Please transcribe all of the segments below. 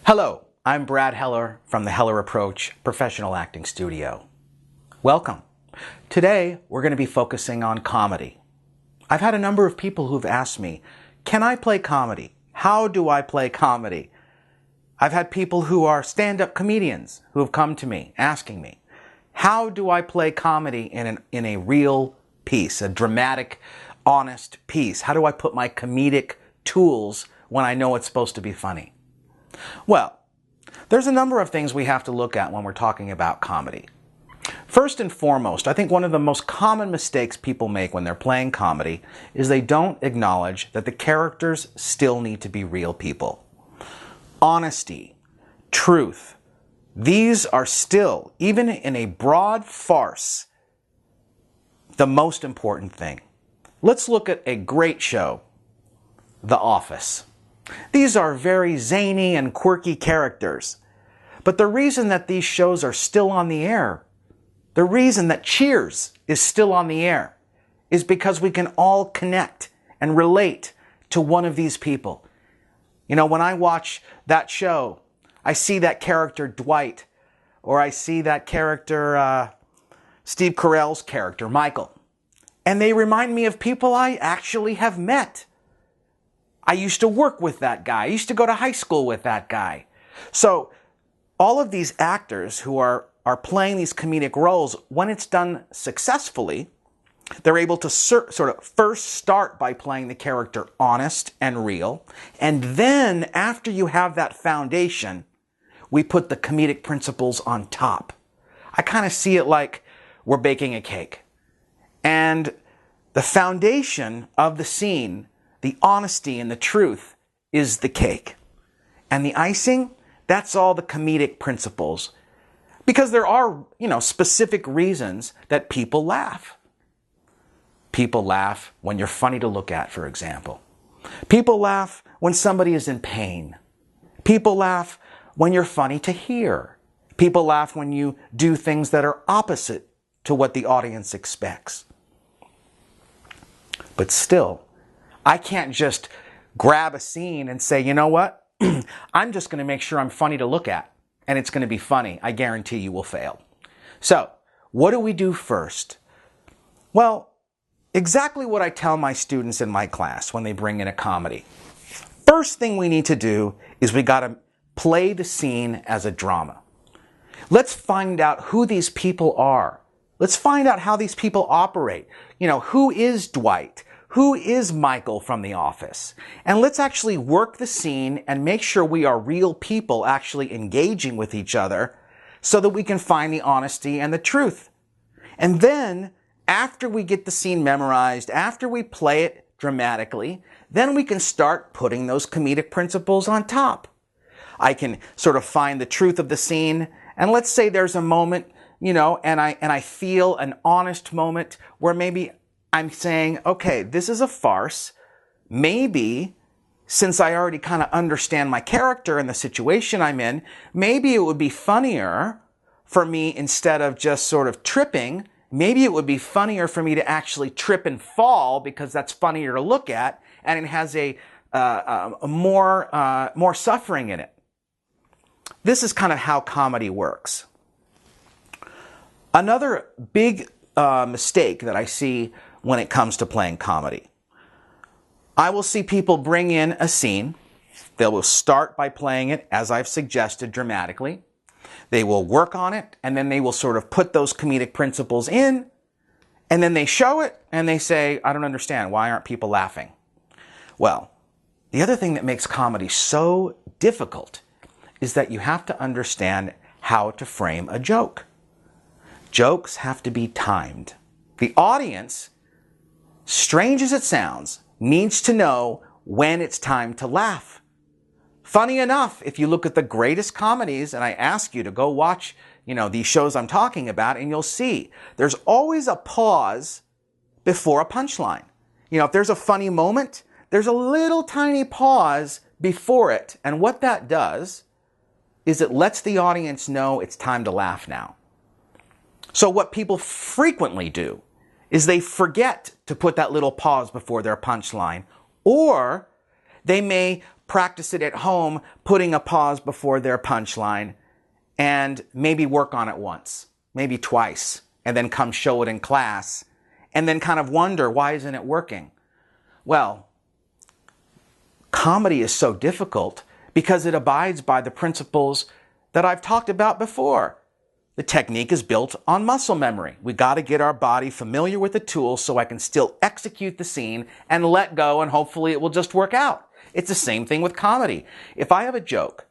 Hello, I'm Brad Heller from the Heller Approach Professional Acting Studio. Welcome. Today, we're going to be focusing on comedy. I've had a number of people who've asked me, can I play comedy? How do I play comedy? I've had people who are stand-up comedians who have come to me asking me, how do I play comedy in a real piece, a dramatic, honest piece? How do I put my comedic tools when I know it's supposed to be funny? Well, there's a number of things we have to look at when we're talking about comedy. First and foremost, I think one of the most common mistakes people make when they're playing comedy is they don't acknowledge that the characters still need to be real people. Honesty, truth, these are still, even in a broad farce, the most important thing. Let's look at a great show, The Office. These are very zany and quirky characters. But the reason that these shows are still on the air, the reason that Cheers is still on the air, is because we can all connect and relate to one of these people. You know, when I watch that show, I see that character Dwight, or I see that character, Steve Carell's character, Michael. And they remind me of people I actually have met. I used to work with that guy. I used to go to high school with that guy. So all of these actors who are playing these comedic roles, when it's done successfully, they're able to sort of first start by playing the character honest and real. And then after you have that foundation, we put the comedic principles on top. I kind of see it like we're baking a cake. And the foundation of the scene, the honesty and the truth, is the cake. And the icing, that's all the comedic principles. Because there are, specific reasons that people laugh. People laugh when you're funny to look at, for example. People laugh when somebody is in pain. People laugh when you're funny to hear. People laugh when you do things that are opposite to what the audience expects. But still, I can't just grab a scene and say, you know what? I'm just going to make sure I'm funny to look at, and it's going to be funny. I guarantee you will fail. So, what do we do first? Well, exactly what I tell my students in my class when they bring in a comedy. First thing we need to do is we got to play the scene as a drama. Let's find out who these people are. Let's find out how these people operate. Who is Dwight? Who is Michael from The Office? And let's actually work the scene and make sure we are real people actually engaging with each other so that we can find the honesty and the truth. And then, after we get the scene memorized, after we play it dramatically, then we can start putting those comedic principles on top. I can sort of find the truth of the scene, and let's say there's a moment, and I feel an honest moment where maybe I'm saying, okay, this is a farce. Maybe, since I already kind of understand my character and the situation I'm in, maybe it would be funnier for me, instead of just sort of tripping, maybe it would be funnier for me to actually trip and fall, because that's funnier to look at, and it has a more suffering in it. This is kind of how comedy works. Another big mistake that I see when it comes to playing comedy. I will see people bring in a scene. They will start by playing it, as I've suggested, dramatically. They will work on it, and then they will sort of put those comedic principles in, and then they show it, and they say, I don't understand. Why aren't people laughing? Well, the other thing that makes comedy so difficult is that you have to understand how to frame a joke. Jokes have to be timed. The audience, strange as it sounds, needs to know when it's time to laugh. Funny enough, if you look at the greatest comedies, and I ask you to go watch, these shows I'm talking about, and you'll see there's always a pause before a punchline. If there's a funny moment, there's a little tiny pause before it. And what that does is it lets the audience know it's time to laugh now. So what people frequently do is they forget to put that little pause before their punchline, or they may practice it at home, putting a pause before their punchline, and maybe work on it once, maybe twice, and then come show it in class, and then kind of wonder, why isn't it working? Well, comedy is so difficult because it abides by the principles that I've talked about before. The technique is built on muscle memory. We got to get our body familiar with the tool so I can still execute the scene and let go, and hopefully it will just work out. It's the same thing with comedy. If I have a joke,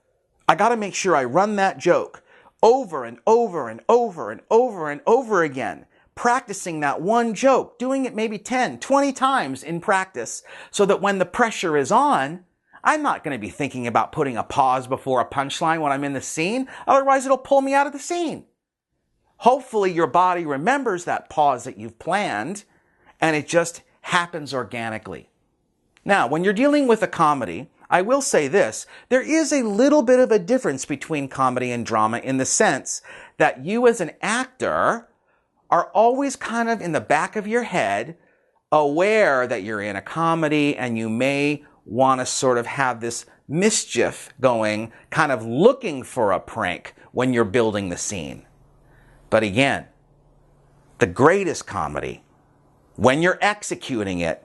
I got to make sure I run that joke over and over and over and over and over again, practicing that one joke, doing it maybe 10, 20 times in practice, so that when the pressure is on, I'm not going to be thinking about putting a pause before a punchline when I'm in the scene. Otherwise, it'll pull me out of the scene. Hopefully, your body remembers that pause that you've planned, and it just happens organically. Now, when you're dealing with a comedy, I will say this, there is a little bit of a difference between comedy and drama in the sense that you as an actor are always kind of in the back of your head aware that you're in a comedy and you may want to sort of have this mischief going, kind of looking for a prank when you're building the scene. But again, the greatest comedy, when you're executing it,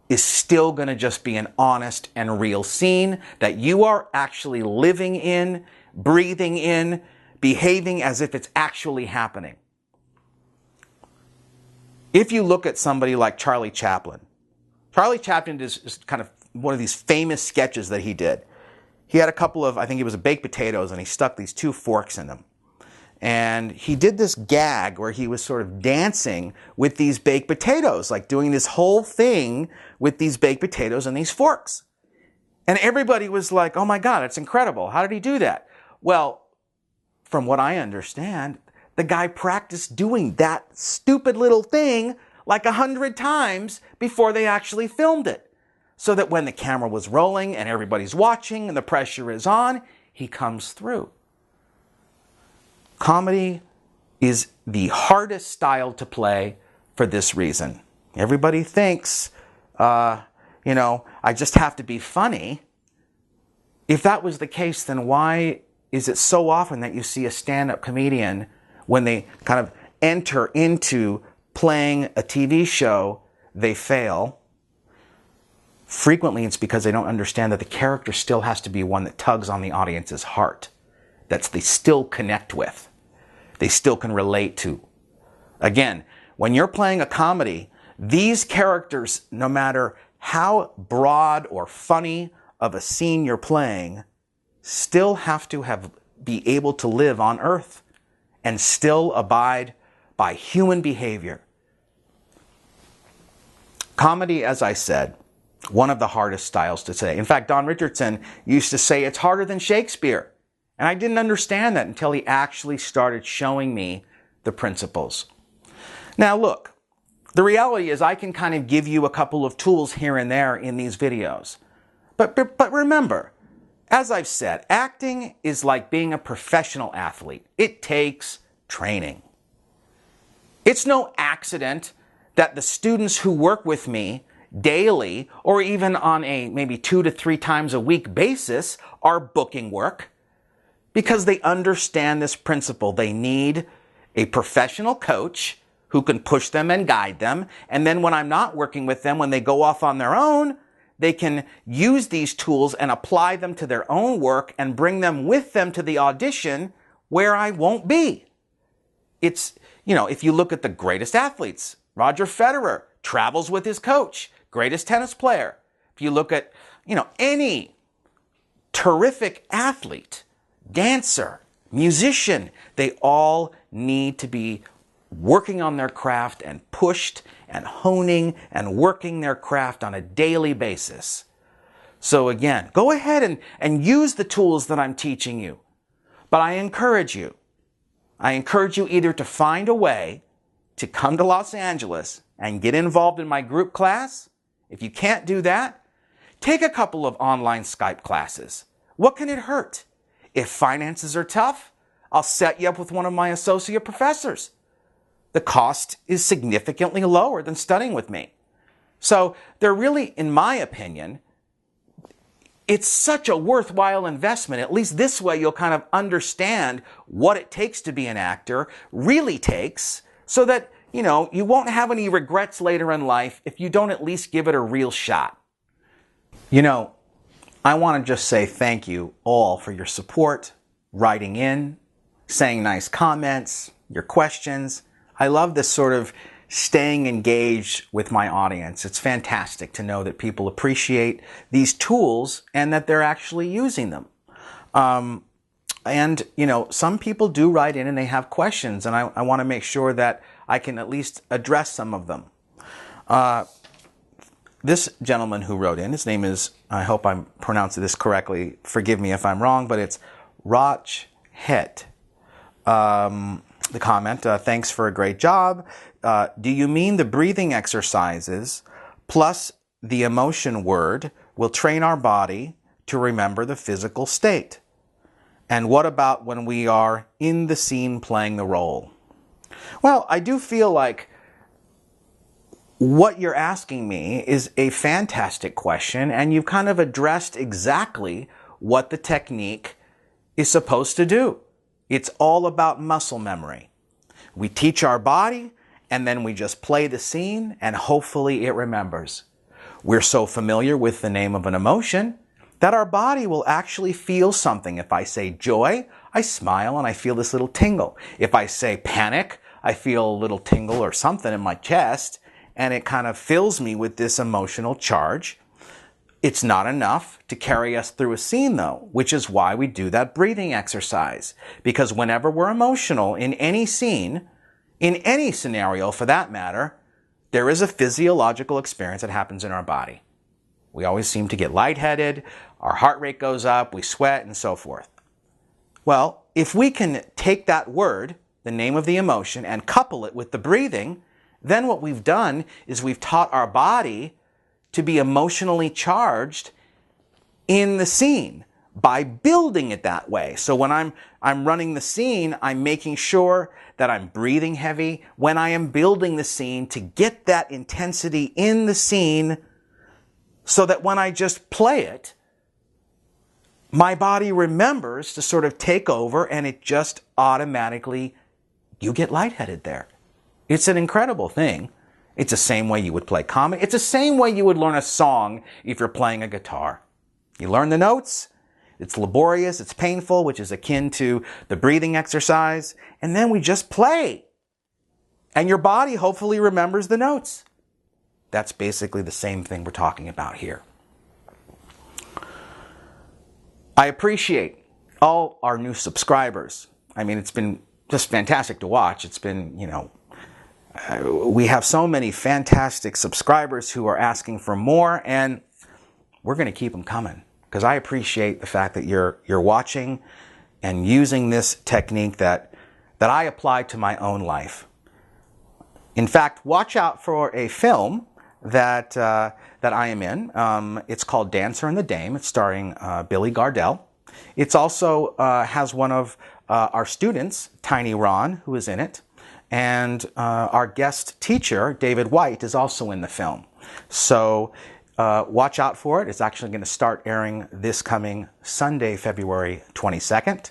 is still going to just be an honest and real scene that you are actually living in, breathing in, behaving as if it's actually happening. If you look at somebody like Charlie Chaplin, Charlie Chaplin is kind of one of these famous sketches that he did. He had a couple of, I think it was baked potatoes, and he stuck these two forks in them. And he did this gag where he was sort of dancing with these baked potatoes, like doing this whole thing with these baked potatoes and these forks. And everybody was like, oh my God, it's incredible. How did he do that? Well, from what I understand, the guy practiced doing that stupid little thing like 100 times before they actually filmed it. So that when the camera was rolling and everybody's watching and the pressure is on, he comes through. Comedy is the hardest style to play for this reason. Everybody thinks, I just have to be funny. If that was the case, then why is it so often that you see a stand-up comedian, when they kind of enter into playing a TV show, they fail? Frequently, it's because they don't understand that the character still has to be one that tugs on the audience's heart, that they still connect with, they still can relate to. Again, when you're playing a comedy, these characters, no matter how broad or funny of a scene you're playing, still have to be able to live on Earth and still abide by human behavior. Comedy, as I said, one of the hardest styles to say. In fact, Don Richardson used to say it's harder than Shakespeare. And I didn't understand that until he actually started showing me the principles. Now look, the reality is I can kind of give you a couple of tools here and there in these videos. But remember, as I've said, acting is like being a professional athlete. It takes training. It's no accident that the students who work with me daily, or even on a maybe 2 to 3 times a week basis, are booking work because they understand this principle. They need a professional coach who can push them and guide them. And then when I'm not working with them, when they go off on their own, they can use these tools and apply them to their own work and bring them with them to the audition where I won't be. It's, if you look at the greatest athletes, Roger Federer travels with his coach, greatest tennis player. If you look at, any terrific athlete, dancer, musician, they all need to be working on their craft and pushed and honing and working their craft on a daily basis. So again, go ahead and use the tools that I'm teaching you. But I encourage you either to find a way to come to Los Angeles and get involved in my group class. If you can't do that, take a couple of online Skype classes. What can it hurt? If finances are tough, I'll set you up with one of my associate professors. The cost is significantly lower than studying with me. So there really, in my opinion, it's such a worthwhile investment. At least this way you'll kind of understand what it takes to be an actor, really takes, so that, you know, you won't have any regrets later in life if you don't at least give it a real shot. You know, I want to just say thank you all for your support, writing in, saying nice comments, your questions. I love this sort of staying engaged with my audience. It's fantastic to know that people appreciate these tools and that they're actually using them. And, you know, some people do write in and they have questions, and I want to make sure that I can at least address some of them. This gentleman who wrote in, his name is, I hope I'm pronouncing this correctly, forgive me if I'm wrong, but it's Rach Het. The comment, thanks for a great job. Do you mean the breathing exercises plus the emotion word will train our body to remember the physical state? And what about when we are in the scene playing the role? Well, I do feel like what you're asking me is a fantastic question, and you've kind of addressed exactly what the technique is supposed to do. It's all about muscle memory. We teach our body, and then we just play the scene, and hopefully it remembers. We're so familiar with the name of an emotion that our body will actually feel something. If I say joy, I smile and I feel this little tingle. If I say panic, I feel a little tingle or something in my chest, and it kind of fills me with this emotional charge. It's not enough to carry us through a scene, though, which is why we do that breathing exercise. Because whenever we're emotional in any scene, in any scenario for that matter, there is a physiological experience that happens in our body. We always seem to get lightheaded, our heart rate goes up, we sweat, and so forth. Well, if we can take that word, the name of the emotion, and couple it with the breathing, then what we've done is we've taught our body to be emotionally charged in the scene by building it that way. So when I'm running the scene, I'm making sure that I'm breathing heavy when I am building the scene to get that intensity in the scene, so that when I just play it, my body remembers to sort of take over, and it just automatically, you get lightheaded there. It's an incredible thing. It's the same way you would play comedy. It's the same way you would learn a song if you're playing a guitar. You learn the notes, it's laborious, it's painful, which is akin to the breathing exercise, and then we just play. And your body hopefully remembers the notes. That's basically the same thing we're talking about here. I appreciate all our new subscribers. I mean, it's been just fantastic to watch. It's been, you know, we have so many fantastic subscribers who are asking for more, and we're going to keep them coming, because I appreciate the fact that you're watching and using this technique that I apply to my own life. In fact, watch out for a film that I am in. It's called Dancer and the Dame. It's starring Billy Gardell. It's also has one of our students, Tiny Ron, who is in it. And our guest teacher, David White, is also in the film. So watch out for it. It's actually going to start airing this coming Sunday, February 22nd.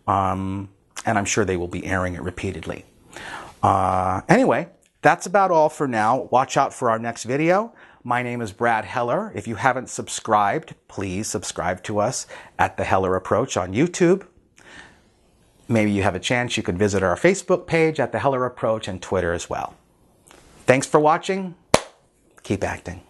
And I'm sure they will be airing it repeatedly. Anyway, that's about all for now. Watch out for our next video. My name is Brad Heller. If you haven't subscribed, please subscribe to us at The Heller Approach on YouTube. Maybe you have a chance, you could visit our Facebook page at The Heller Approach and Twitter as well. Thanks for watching. Keep acting.